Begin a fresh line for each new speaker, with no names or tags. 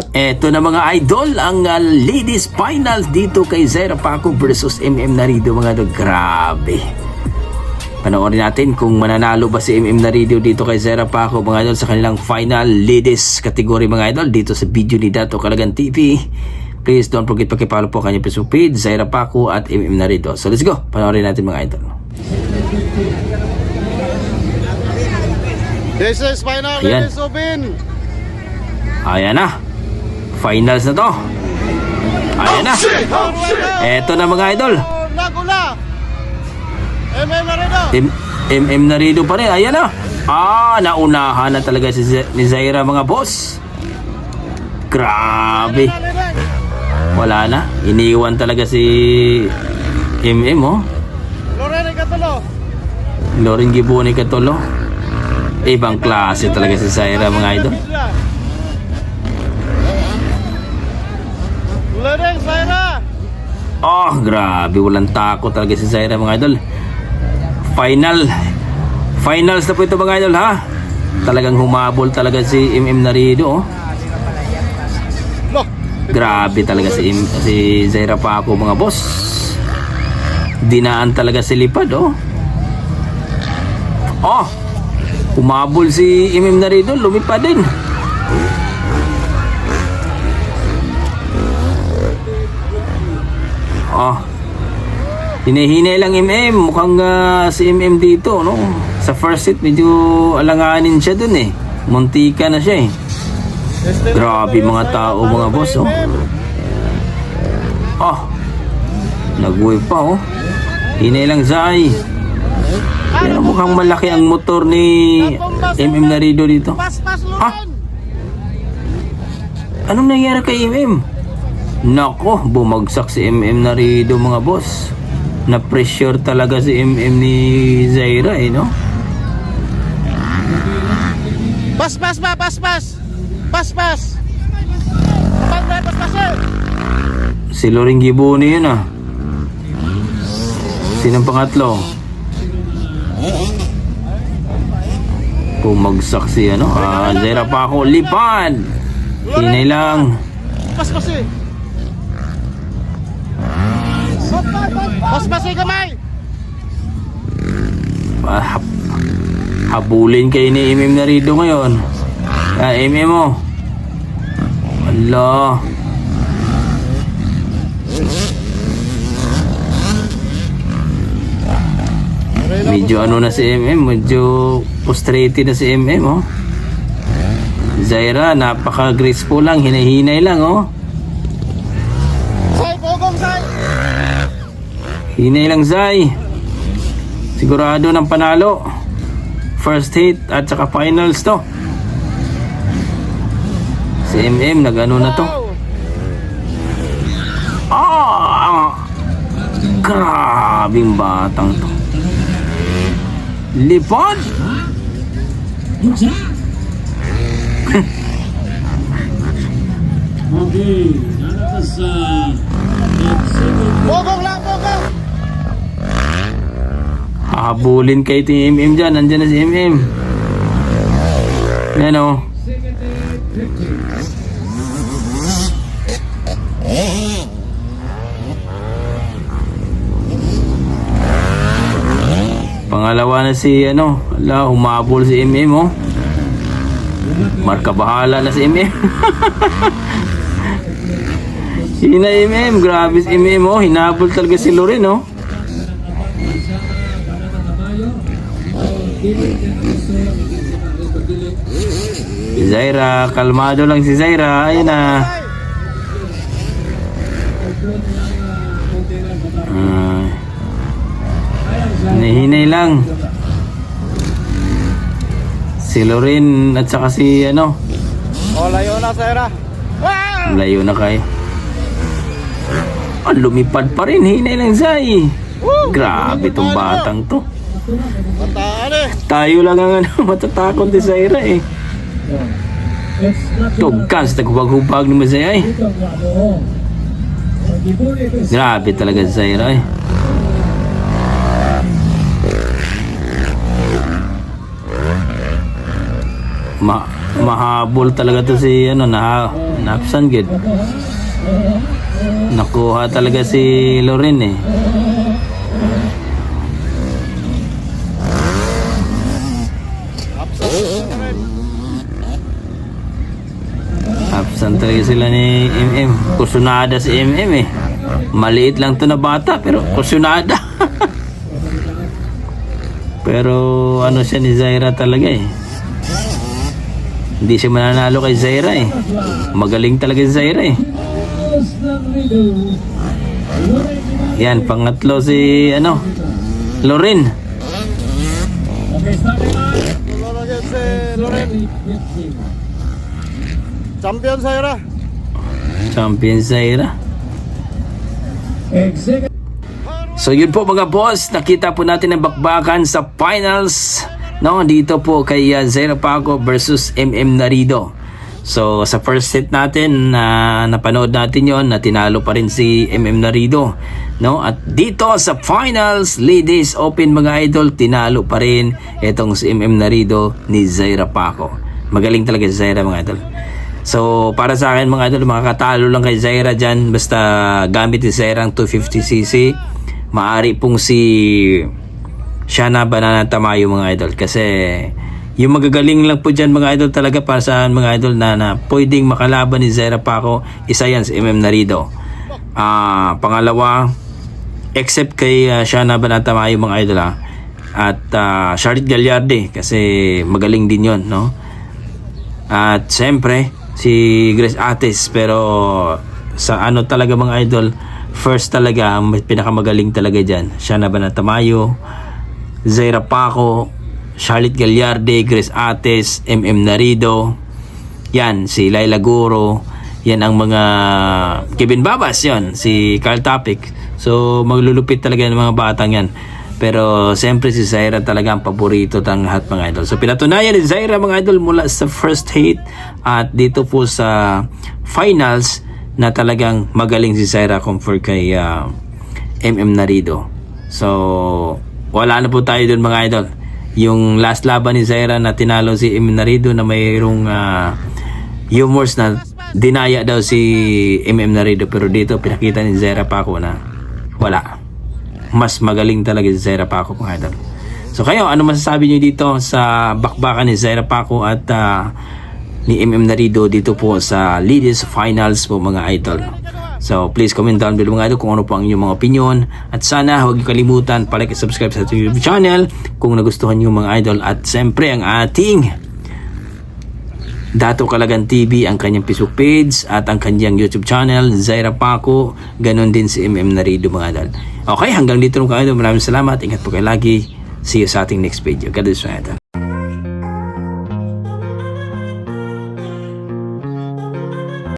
Eto na mga idol, ang ladies final dito kay Zaira Paco versus MM Narido mga idol. Grabe. Panoorin natin kung mananalo ba si MM Narido dito kay Zaira Paco mga idol sa kanilang final ladies category mga idol dito sa video ni Dato Calagan TV. Please don't forget pakipollow po kanyang Facebook page, Zaira Paco at MM Narido. So let's go, panoorin natin mga idol.
This is final
Ayan.
ladies open.
Ayan na. Finals na to. Ayan na. Eto na mga idol.
Nagula. MM Narido.
MM Narido pa rin. Ayan na. Naunahan na talaga ni Zaira mga boss. Grabe. Wala na. Iniwan talaga si MM oh.
Loren Catulo.
Loren Giboni Catulo. Ibang klase talaga si Zaira mga idol.
Loren Zaira.
Grabe, walang takot talaga si Zaira mga idol. Finals na po ito mga idol ha. Talagang humabol talaga si MM Narido oh. Grabe talaga si Zaira Paco mga boss. Dinaan talaga si lipad oh. Humabol si MM Narido, lumipad din. Hinahinay lang MM. Mukhang si MM dito no? Sa first hit medyo alanganin siya dun eh. Muntika na siya eh. Grabe mga tao mga boss oh. Nag-wave pa oh. Hinay lang Zay. Pero mukhang malaki ang motor ni MM Narido dito. Anong nangyari kay MM? Nako, bumagsak si MM Narido mga boss. Na-pressure talaga si MM ni Zaira eh no?
Pas.
Si Loren Giboni yun ah. Sinong pangatlo? Bumagsak si Zaira Paco, lipad. Hinay lang.
Pas eh. Pas kamay.
Habulin kayo ni MM Narido ngayon. MM mo. Wala. Medyo na si MM. Medyo frustrated na si MM oh. Zaira napaka-graceful lang. Hinahinay lang oh. Hinay lang Zay. Sigurado ng panalo. First hit at saka finals to. Si MM nag-ano na to. Grabing batang to. Lipad.
Okay, nalakas sa
Bogong lang.
Habulin kay MM dyan. Nandyan na si MM. Yan o. Pangalawa na si humabol si MM oh. Marka bahala na si MM. Hina MM. Grabe si MM oh. Hinabol talaga si Loren oh. Si Zaira, kalmado lang si Zaira. Ayan na. Nahinay lang. Si Loren at saka si
Layo na Zaira.
layo na kayo. Lumipad pa rin. Hinay lang Zay. Grabe itong batang to.
Mataan eh.
Tayo lang ang matatakot ni Zaira eh. Tugkans, naghubag-hubag naman Zaira eh. Grabe talaga si Zaira eh. Mahabol talaga to si ano napsan gid. Nakuha talaga si Loren eh. Absent talaga sila ni MM. Kursunada si MM eh. Maliit lang to na bata pero kursunada. Pero ano siya ni Zaira talaga eh. Hindi siya mananalo kay Zaira eh. Magaling talaga si Zaira eh. Yan, pangatlo si ano Loren.
Lolo yan si Loren. Champion Zaira.
Champion Zaira. So yun po mga boss, nakita po natin ang bakbakan sa finals no dito po kay Zaira Paco versus MM Narido. So sa first set natin na napanood natin yon na tinalo pa rin si MM Narido no, at dito sa finals ladies open mga idol tinalo pa rin itong si MM Narido ni Zaira Paco. Magaling talaga si Zaira mga idol. So para sa akin mga idol, makakatalo lang kay Zaira dyan basta gamit ni Zaira ang 250cc. Maari pong si Shana Banana Tamayo mga idol, kasi yung magagaling lang po dyan mga idol talaga para sa mga idol na pwedeng makalaban ni Zaira Paco, isa yan si MM Narido. Pangalawa, except kay Shana Banana Tamayo mga idol at Charlotte Gallarde kasi magaling din yon no. At siyempre si Grace Ates, pero sa ano talaga mga idol, first talaga ang pinakamagaling talaga dyan Shana Banana Tamayo, Zaira Paco, Charlotte Gallarde, Grace Ates, MM Narido, yan si Laila Guro, yan ang mga Kevin Babas, yan si Carl Topic. So maglulupit talaga ng mga batang yan, pero siyempre si Zaira talaga ang paborito ng lahat mga idol. So pinatunayan ni Zaira mga idol mula sa first heat at dito po sa finals na talagang magaling si Zaira compare kay MM Narido. So wala na po tayo dun mga idol. Yung last laban ni Zaira na tinalo si MM Narido na mayroong humors na dinaya daw si MM Narido, pero dito pinakita ni Zaira Paco na wala. Mas magaling talaga si Zaira Paco mga idol. So kayo, ano masasabi nyo dito sa bakbakan ni Zaira Paco at ni MM Narido dito po sa ladies finals po mga idol? So please comment down below mga idol kung ano po ang inyong mga opinion, at sana huwag niyo kalimutan palike at subscribe sa ating YouTube channel kung nagustuhan niyo mga idol, at siyempre ang ating Dato Calagan TV ang kanyang Facebook page at ang kanyang YouTube channel Zaira Paco, ganon din si MM Narido mga idol. Okay, hanggang dito mga idol, maraming salamat, ingat po kayo lagi, see you sa ating next video. God bless mga idol.